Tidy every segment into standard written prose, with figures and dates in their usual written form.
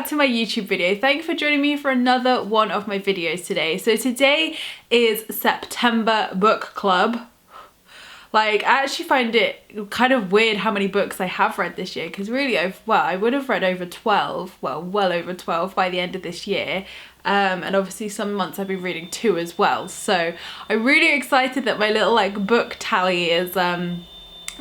to my YouTube video. Thank you for joining me for another one of my videos today. So today is September book club. Like, I actually find it kind of weird how many books I have read this year, because really I would have read over 12, well over 12 by the end of this year. And obviously some months I've been reading 2 as well. So I'm really excited that my little like book tally is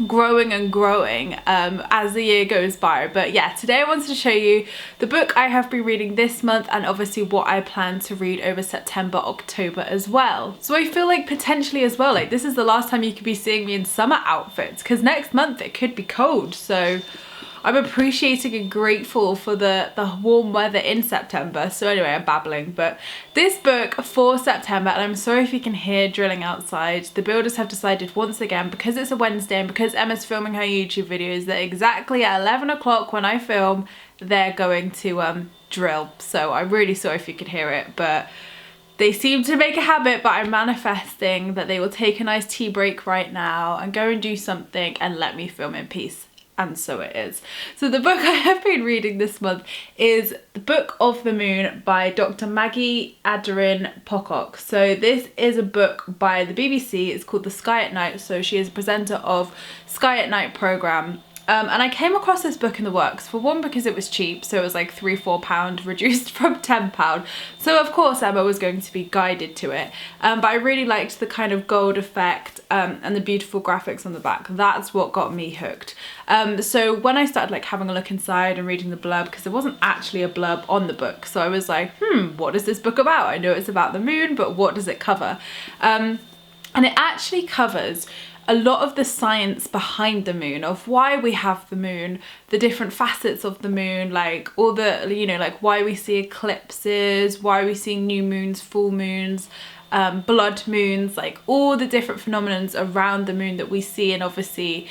growing and growing as the year goes by. But yeah, today I wanted to show you the book I have been reading this month, and obviously what I plan to read over September, October as well. So I feel like potentially as well, like this is the last time you could be seeing me in summer outfits, because next month it could be cold. So I'm appreciating and grateful for the warm weather in September. So anyway, I'm babbling, but this book for September, and I'm sorry if you can hear drilling outside, the builders have decided once again, because it's a Wednesday and because Emma's filming her YouTube videos, that exactly at 11 o'clock when I film, they're going to drill. So I'm really sorry if you could hear it, but they seem to make a habit, but I'm manifesting that they will take a nice tea break right now and go and do something and let me film in peace. And so it is. So the book I have been reading this month is The Book of the Moon by Dr. Maggie Aderin Pocock. So this is a book by the BBC. It's called The Sky at Night. So she is a presenter of Sky at Night programme. And I came across this book in the works, for one because it was cheap, so it was like £3-4 reduced from £10. So of course Emma was going to be guided to it, but I really liked the kind of gold effect and the beautiful graphics on the back. That's what got me hooked. So when I started like having a look inside and reading the blurb, because there wasn't actually a blurb on the book, so I was like, what is this book about? I know it's about the moon, but what does it cover? And it actually covers a lot of the science behind the moon, of why we have the moon, the different facets of the moon, like all the, you know, like why we see eclipses, why we see new moons, full moons, blood moons, like all the different phenomenons around the moon that we see and obviously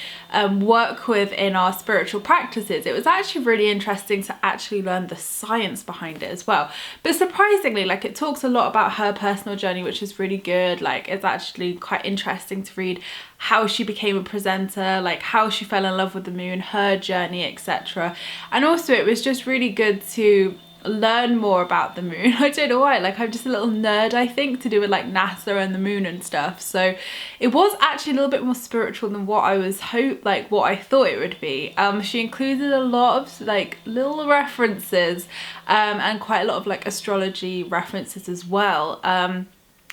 work with in our spiritual practices. It was actually really interesting to actually learn the science behind it as well. But surprisingly, like it talks a lot about her personal journey, which is really good. Like it's actually quite interesting to read how she became a presenter, like how she fell in love with the moon, her journey, etc. And also it was just really good to learn more about the moon. I don't know why, like I'm just a little nerd, I think, to do with like NASA and the moon and stuff. So it was actually a little bit more spiritual than what I was what I thought it would be. She included a lot of like little references and quite a lot of like astrology references as well.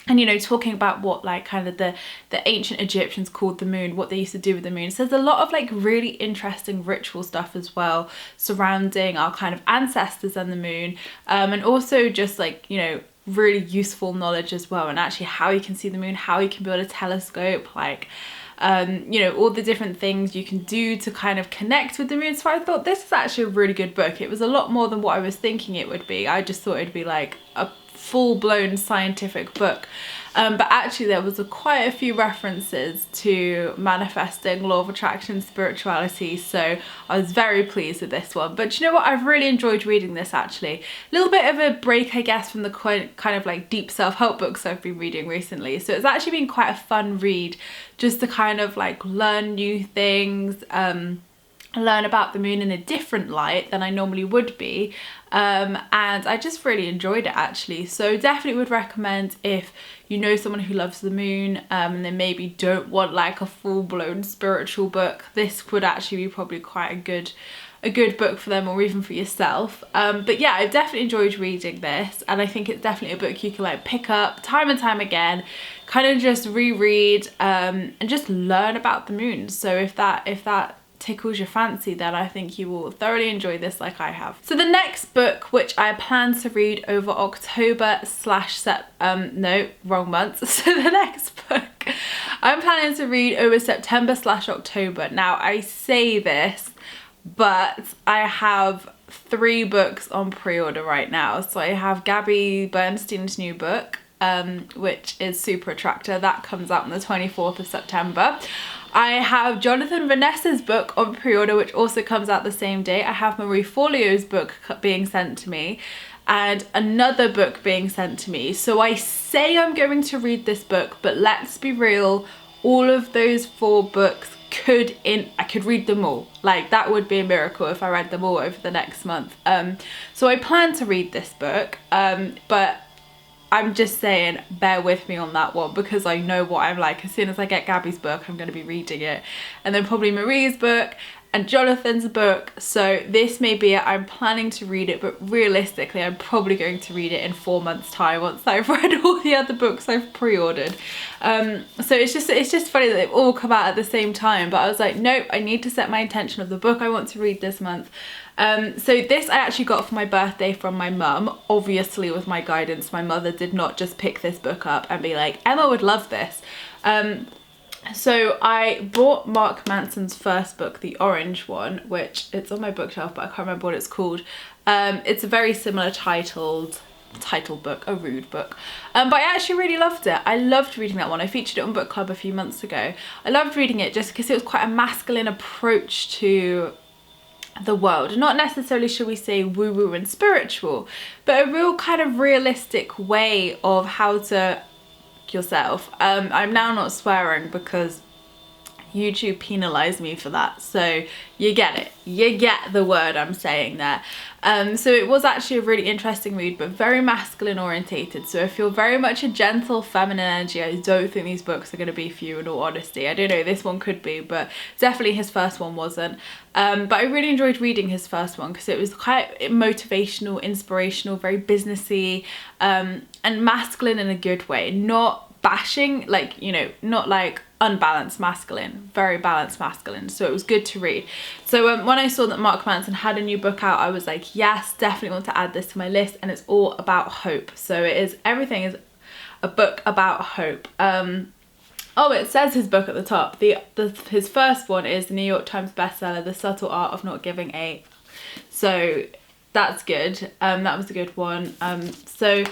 And you know, talking about what like kind of the ancient Egyptians called the moon, what they used to do with the moon. So there's a lot of like really interesting ritual stuff as well surrounding our kind of ancestors and the moon, and also just like, you know, really useful knowledge as well, and actually how you can see the moon, how you can build a telescope, like you know, all the different things you can do to kind of connect with the moon. So I thought this is actually a really good book. It was a lot more than what I was thinking it would be. I just thought it'd be like a full-blown scientific book, but actually there was quite a few references to manifesting, law of attraction, spirituality, so I was very pleased with this one. But you know what, I've really enjoyed reading this actually. A little bit of a break, I guess, from the kind of like deep self-help books I've been reading recently, so it's actually been quite a fun read just to kind of like learn new things, learn about the moon in a different light than I normally would be, and I just really enjoyed it actually. So definitely would recommend if you know someone who loves the moon and they maybe don't want like a full-blown spiritual book, this would actually be probably quite a good book for them, or even for yourself. But yeah, I've definitely enjoyed reading this, and I think it's definitely a book you can like pick up time and time again, kind of just reread and just learn about the moon. So if that tickles your fancy, then I think you will thoroughly enjoy this like I have. So the next book, which I plan to read over October no, wrong month. So the next book I'm planning to read over September/October. Now I say this, but I have 3 books on pre-order right now. So I have Gabby Bernstein's new book, which is Super Attractor. That comes out on the 24th of September. I have Jonathan Vanessa's book on pre-order, which also comes out the same day. I have Marie Forleo's book being sent to me, and another book being sent to me. So I say I'm going to read this book, but let's be real, all of those 4 books could read them all. Like, that would be a miracle if I read them all over the next month. So I plan to read this book, but I'm just saying, bear with me on that one, because I know what I'm like. As soon as I get Gabby's book, I'm going to be reading it, and then probably Marie's book and Jonathan's book. So this may be it. I'm planning to read it, but realistically I'm probably going to read it in 4 months time once I've read all the other books I've pre-ordered. So it's just funny that they've all come out at the same time, but I was like, nope, I need to set my intention of the book I want to read this month. So this I actually got for my birthday from my mum, obviously with my guidance. My mother did not just pick this book up and be like, Emma would love this. So I bought Mark Manson's first book, the orange one, which it's on my bookshelf, but I can't remember what it's called. It's a very similar titled book, a rude book, but I actually really loved it. I loved reading that one. I featured it on book club a few months ago. I loved reading it just because it was quite a masculine approach to the world, not necessarily, shall we say, woo-woo and spiritual, but a real kind of realistic way of how to yourself. I'm now not swearing because YouTube penalised me for that, so you get it, you get the word I'm saying there. So it was actually a really interesting read, but very masculine orientated. So if you're very much a gentle feminine energy, I don't think these books are going to be for you, in all honesty. I don't know, this one could be, but definitely his first one wasn't. But I really enjoyed reading his first one because it was quite motivational, inspirational, very businessy, and masculine in a good way, not bashing, like, you know, not like unbalanced masculine, very balanced masculine. So it was good to read. So when I saw that Mark Manson had a new book out, I was like, yes, definitely want to add this to my list. And it's all about hope. So it is, everything is a book about hope. Oh, it says his book at the top. His first one is the New York Times bestseller, The Subtle Art of Not Giving a. So that's good. That was a good one. So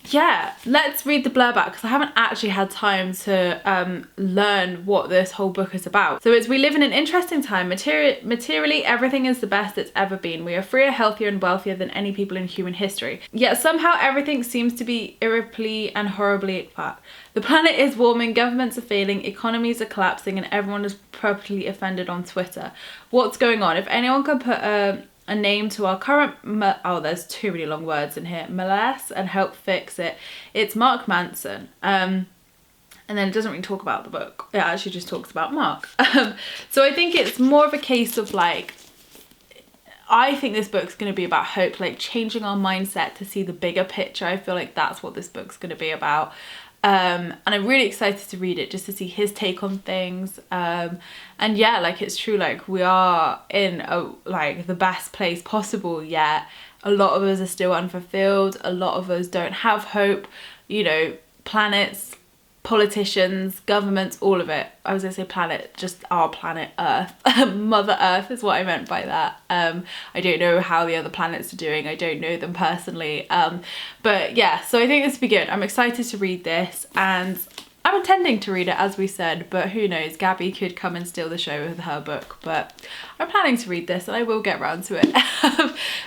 yeah, let's read the blurb out because I haven't actually had time to learn what this whole book is about. So it's, we live in an interesting time. Materially, everything is the best it's ever been. We are freer, healthier and wealthier than any people in human history. Yet somehow everything seems to be irreparably and horribly fat. The planet is warming, governments are failing, economies are collapsing and everyone is properly offended on Twitter. What's going on? If anyone could put a name to our current, oh, there's too many long words in here, malaise and help fix it, it's Mark Manson. And then it doesn't really talk about the book. It actually just talks about Mark. So I think it's more of a case of like, I think this book's going to be about hope, like changing our mindset to see the bigger picture. I feel like that's what this book's going to be about. And I'm really excited to read it just to see his take on things. And yeah, like it's true, like we are in like the best place possible, yet a lot of us are still unfulfilled. A lot of us don't have hope, you know, planets, politicians, governments, all of it. I was gonna say planet, just our planet Earth. Mother Earth is what I meant by that. I don't know how the other planets are doing. I don't know them personally. But yeah, so I think this will be good. I'm excited to read this and I'm intending to read it, as we said, but who knows, Gabby could come and steal the show with her book. But I'm planning to read this and I will get around to it.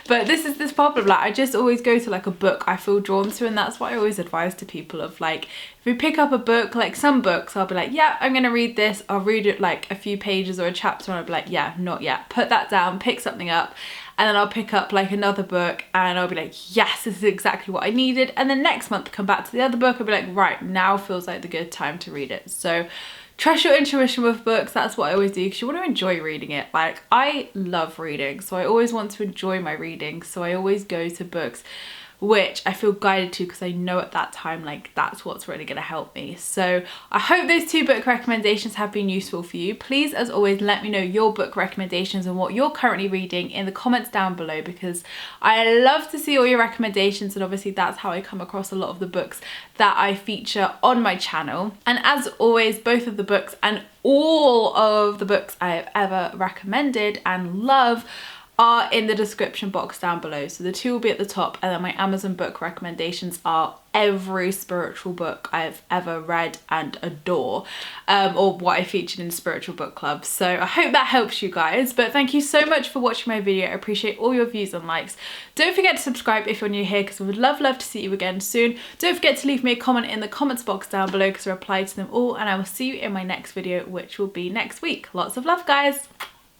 But this is this problem, like I just always go to like a book I feel drawn to, and that's what I always advise to people of like, if we pick up a book, like some books I'll be like, yeah, I'm gonna read this, I'll read it like a few pages or a chapter and I'll be like, yeah, not yet, put that down, pick something up. And then I'll pick up like another book and I'll be like, yes, this is exactly what I needed. And then next month come back to the other book, I'll be like, right, now feels like the good time to read it. So trust your intuition with books. That's what I always do, because you want to enjoy reading it. Like I love reading, so I always want to enjoy my reading. So I always go to books which I feel guided to because I know at that time like that's what's really going to help me. So I hope those 2 book recommendations have been useful for you. Please, as always, let me know your book recommendations and what you're currently reading in the comments down below, because I love to see all your recommendations, and obviously that's how I come across a lot of the books that I feature on my channel. And as always, both of the books and all of the books I have ever recommended and love are in the description box down below. So the two will be at the top, and then my Amazon book recommendations are every spiritual book I've ever read and adore, or what I featured in spiritual book clubs. So I hope that helps you guys, but thank you so much for watching my video. I appreciate all your views and likes. Don't forget to subscribe if you're new here, because I would love to see you again soon. Don't forget to leave me a comment in the comments box down below, because I reply to them all, and I will see you in my next video, which will be next week. Lots of love, guys.